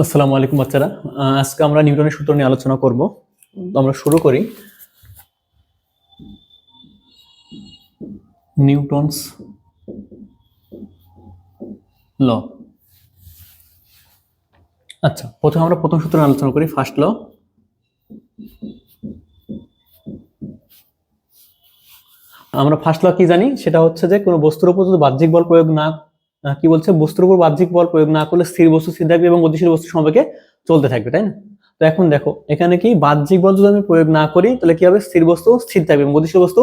আসসালামু আলাইকুম বাচ্চারা। আজকে আমরা নিউটনের সূত্র নিয়ে আলোচনা করব। আমরা শুরু করি। নিউটনস ল। আচ্ছা, প্রথমে আমরা প্রথম সূত্র নিয়ে আলোচনা করি, ফার্স্ট ল। আমরা ফার্স্ট ল কি জানি, সেটা হচ্ছে যে কোনো বস্তুর উপর যদি বাহ্যিক বল প্রয়োগ না, কি বলছে, বস্তুর উপর বাহ্যিক বল প্রয়োগ না করলে স্থির বস্তু স্থির থাকবে এবং গতিশীল বস্তু সমবেগে চলতে থাকবে, তাই না? তো এখন দেখো, এখানে কি বাহ্যিক বল যদি আমি প্রয়োগ না করি তাহলে কি হবে, স্থির বস্তু স্থির থাকবে এবং গতিশীল বস্তু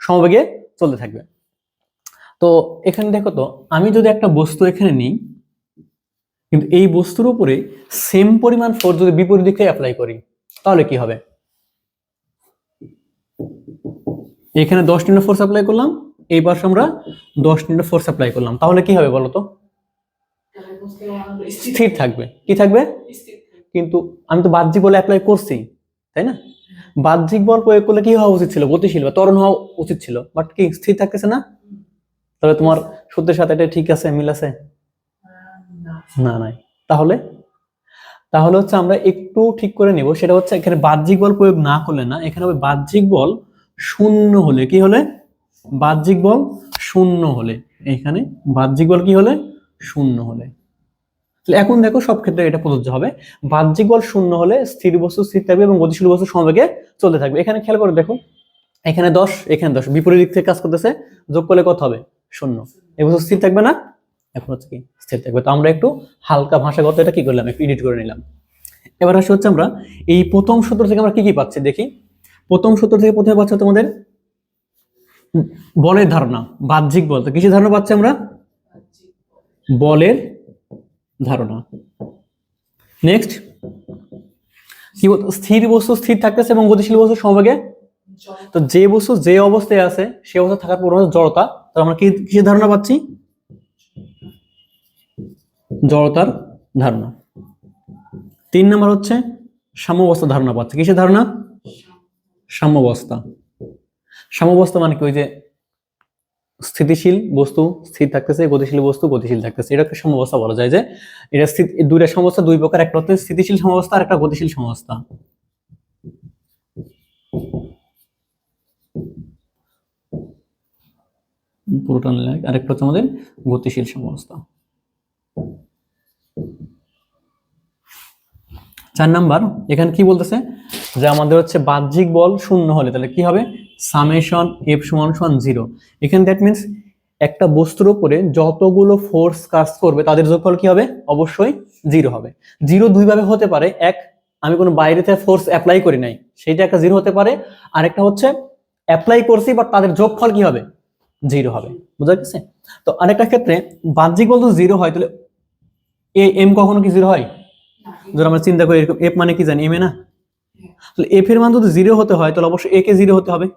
সমবেগে চলতে থাকবে। তো এখানে দেখো তো, আমি যদি একটা বস্তু এখানে নিই, কিন্তু এই বস্তুর উপরে সেম পরিমাণ ফোর্স যদি বিপরীত দিকে অ্যাপ্লাই করি তাহলে কি হবে? এখানে 10 নিউটন ফোর্স অ্যাপ্লাই করলাম, এই পাশে আমরা 10 নিউটন ফোর্স অ্যাপ্লাই করলাম, তাহলে কি হবে বলো তো? স্থির থাকবে। কি থাকবে? কিন্তু আমি তো বাহ্যিক বল অ্যাপ্লাই করছি, তাই না? বাহ্যিক বল প্রয়োগ করলে কি হওয়া উচিত ছিল? গতিশীল বা ত্বরণ হওয়া উচিত ছিল, বাট কি স্থির থাকতেছে না। তাহলে তোমার সূত্রের সাথে এটা ঠিক আছে, মিল আছে? না, নাই। তাহলে তাহলে হচ্ছে আমরা একটু ঠিক করে নেব, সেটা হচ্ছে এখানে বাহ্যিক বল প্রয়োগ না করলে না, এখানে হবে বাহ্যিক বল শূন্য হলে। কি হলে? বাহ্যিক বল শূন্য হলে। এখানে বাহ্যিক বল কি হলে? শূন্য হলে। তাহলে এখন দেখো, সব ক্ষেত্রে এটা প্রযোজ্য হবে। বাহ্যিক বল শূন্য হলে স্থির বস্তু স্থির থাকবে এবং গতিশীল বস্তু সমবেগে চলতে থাকবে। এখানে খেয়াল করে দেখো, এখানে 10, এখানে 10, বিপরীত দিক থেকে কাজ করতেছে, যোগ করলে কত হবে? শূন্য। এই বস্তু স্থির থাকবে না? এখন হচ্ছে কি স্থির থাকবে। তো আমরা একটু হালকা ভাষাগত এটা কি করলাম, একটু এডিট করে নিলাম। এবার আসে হচ্ছে আমরা এই প্রথম সূত্র থেকে আমরা কি কি পাচ্ছি দেখি। প্রথম সূত্র থেকে প্রথমে পাচ্ছি তোমাদের বলের ধারণা, বাহ্যিক বল। তো কিসের ধারণা পাচ্ছি আমরা? বলের ধারণা। নেক্সট কি বলতো, স্থির বস্তু স্থির থাকতেছে এবং গতিশীল বস্তু সমবেগে। তো যে বস্তু যে অবস্থায় আছে সে অবস্থা থাকার পরিমাণ জড়তা। তো আমরা কি কিসের ধারণা পাচ্ছি? জড়তার ধারণা। 3 নম্বর হচ্ছে সাম্যাবস্থা ধারণা পাচ্ছি। কিসের ধারণা? সাম্যাবস্থা। সাম্যাবস্থা মানে কি, ওই যে স্থিতিশীল বস্তু স্থির থাকতেছে, গতিশীল বস্তু গতিশীল থাকতেছে, এটাকে সাম্যাবস্থা বলা যায়। যে এটা দুইটা সমস্যা, দুই প্রকার, একটা হচ্ছে স্থিতিশীল সমস্যা আর একটা গতিশীল সমস্যা। পুরোটা আর একটা হচ্ছে আমাদের গতিশীল সমস্যা। 4 নাম্বার, এখানে কি বলতেছে যে আমাদের হচ্ছে বাহ্যিক বল শূন্য হলে তাহলে কি হবে? সামেশন এফ সমান সমান 0। এখানে দ্যাট মিন্স একটা বস্তুর উপরে যতগুলো ফোর্স কাজ করবে তাদের যোগফল কি হবে? অবশ্যই 0 হবে। 0 দুই ভাবে হতে পারে, এক, আমি কোনো বাইরে থেকে ফোর্স অ্যাপ্লাই করি নাই, সেইটা একটা 0 হতে পারে। আর একটা হচ্ছে অ্যাপ্লাই করছি বাট তাদের যোগফল কি হবে? 0 হবে। বুঝা গেছে? তো আরেকটা ক্ষেত্রে বাহ্যিক বল যদি 0 হয় তাহলে এম কখনো কি 0 হয়? ধর আমরা চিন্তা করি এরকম, এফ মানে কি জানি? এম এ না? তাহলে এফ এর মান যদি 0 হতে হয় তাহলে অবশ্যই এ কে 0 হতে হবে,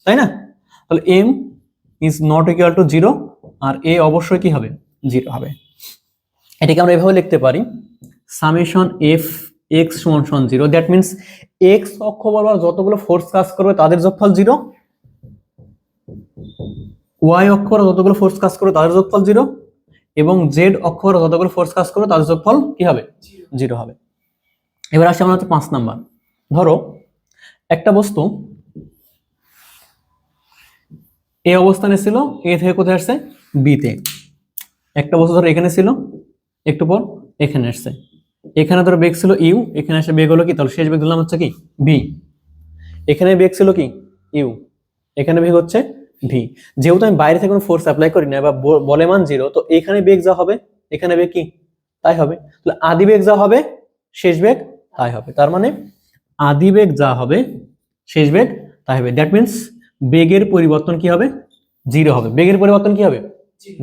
তাই না? তাহলে M is not equal to 0 আর এ অবশ্যই কি হবে? 0 হবে। এটাকে আমরা এভাবে লিখতে পারি, সামেশন এফ এক্স সমান সমান 0। দ্যাট মিন্স এক্স অক্ষ বরাবর যতগুলো ফোর্স কাজ করবে তাদের যোগফল 0, ওয়াই অক্ষ বরাবর যতগুলো ফোর্স কাজ করবে তাদের যোগফল 0, এবং জেড অক্ষ বরাবর যতগুলো ফোর্স কাজ করবে তাদের যোগফল কি হবে? 0 হবে। এবার আসি আমরা হচ্ছে 5 নাম্বার। ধরো একটা বস্তু এ অবস্থানে ছিল, এ থেকে কোথায় আসছে? বি তে। একটা বস্তু ধরো এখানে ছিল, একটু পর এখানে আসছে। এখানে ধরো বেগ ছিল ইউ, এখানে এসে বেগ হলো কি? তাহলে শেষ বেগ ধরলাম হচ্ছে কি? ভি। এখানে বেগ ছিল কি? ইউ, এখানে বেগ হচ্ছে ভি। যেহেতু আমি বাইরে থেকে কোনো ফোর্স অ্যাপ্লাই করি না বা বলে মান 0, তো এখানে বেগ যা হবে এখানে বেগ কি তাই হবে। তাহলে আদি বেগ যা হবে শেষ বেগ তাই হবে। তার মানে আদি বেগ যা হবে শেষ বেগ তাই হবে। দ্যাট মিন্স বেগের পরিবর্তন কি হবে? 0 হবে। বেগের পরিবর্তন কি হবে?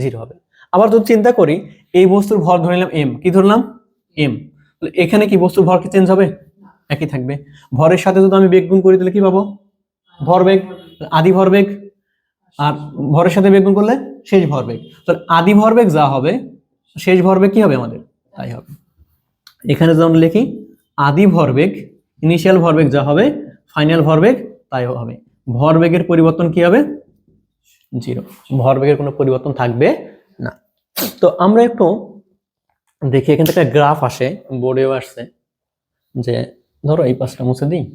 0 হবে। আবার যদি চিন্তা করি, এই বস্তুর ভর ধরে নিলাম এম, কি ধরলাম? এম। তাহলে এখানে কি বস্তুর ভর কি চেঞ্জ হবে? একই থাকবে। ভরের সাথে যদি আমি বেগ গুণ করি তাহলে কি পাবো? ভরবেগ, আদি ভরবেগ। আর ভরের সাথে বেগ গুণ করলে শেষ ভরবেগ। তাহলে আদি ভরবেগ যা হবে শেষ ভরবেগ কি হবে আমাদের? তাই হবে। এখানে যেমন লিখি, আদি ভরবেগ ইনিশিয়াল ভরবেগ যা হবে ফাইনাল ভরবেগ তাই হবে। ভরবেগের পরিবর্তন কি হবে? 0। ভরবেগের কোনো পরিবর্তন থাকবে না। তো আমরা একটু দেখি এখান থেকে একটা গ্রাফ আসে, বোর্ডেও আসছে, যে ধরো এই পাশটা মুছে দিই,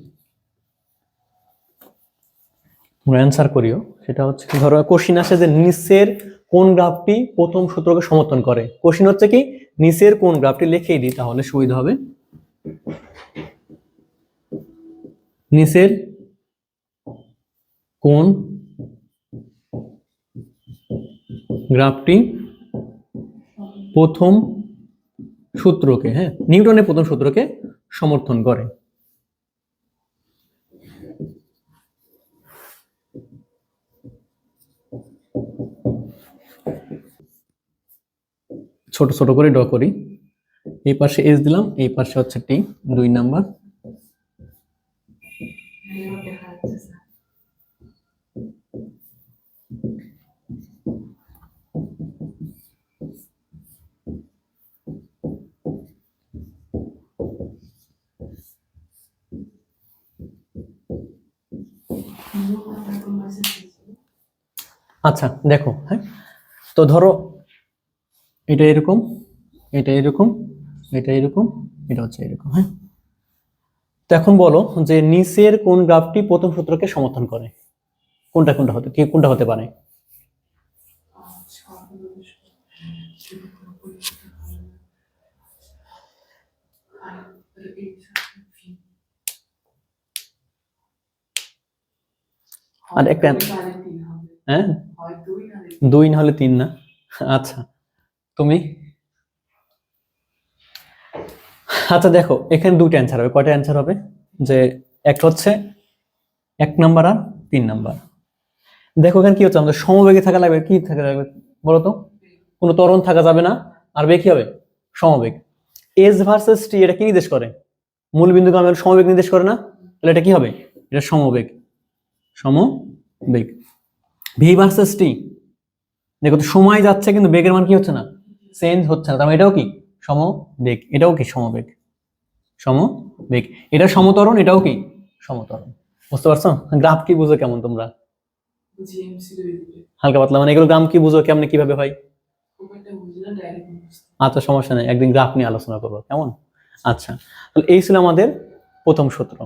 তোমরা অ্যান্সার করিও। সেটা হচ্ছে ধরো কোশ্চিন আসে যে নিচের কোন গ্রাফটি প্রথম সূত্রকে সমর্থন করে। কোশ্চিন হচ্ছে কি নিচের কোন গ্রাফটি, লিখেই দিই তাহলে সুবিধা হবে। নিচের কোন গ্রাফটি প্রথম সূত্রকে, হ্যাঁ নিউটনের প্রথম সূত্রকে সমর্থন করে। ছোট ছোট করে ড্র করি, এই পাশে এস দিলাম, এই পাশে হচ্ছে টি, 2 নাম্বার। আচ্ছা দেখো, হ্যাঁ তো ধরো এটা এরকম, এটা এরকম, এটা এরকম, এটা হচ্ছে এরকম, হ্যাঁ। তো এখন বলো যে নিচের কোন গ্রাফটি প্রথম সূত্রকে সমর্থন করে, কোনটা কোনটা হতে পারে? আর একটা, হ্যাঁ 2 না হলে 3 না। আচ্ছা তুমি, আচ্ছা দেখো এখানে 2টা অ্যান্সার হবে। কয়টা অ্যান্সার হবে? যে একটা হচ্ছে 1 নাম্বার আর 3 নাম্বার। দেখো এখানে কি হচ্ছে, আমাদের সমবেগে থাকা লাগবে, কি থাকা লাগবে বলো তো? কোনো ত্বরণ থাকা যাবে না, আর বেগ কি হবে? সমবেগ। এস ভার্সেস টি এটা কি নির্দেশ করে? মূল বিন্দুকে আমাদের সমবেগ নির্দেশ করে না? তাহলে এটা কি হবে? এটা সমবেগ, সমবেগ। ভি ভার্সেস টি, দেখো তো সময় যাচ্ছে কিন্তু বেগের মান কি হচ্ছে না, চেঞ্জ হচ্ছে না, তার মানে এটাও কি সমবেগ, এটাও কি সমবেগ, সমবেগ। এটা সমতরণ, এটাও কি সমতরণ। বুঝতে পারছো? গ্রাফ কি বুঝো কেমন তোমরা? হালকা পাতলা, মানে এগুলো গ্রাম কি বুঝো কেমনে, কিভাবে হয়? আচ্ছা সমস্যা নেই, একদিন গ্রাফ নিয়ে আলোচনা করবো, কেমন? আচ্ছা তাহলে এই ছিল আমাদের প্রথম সূত্র।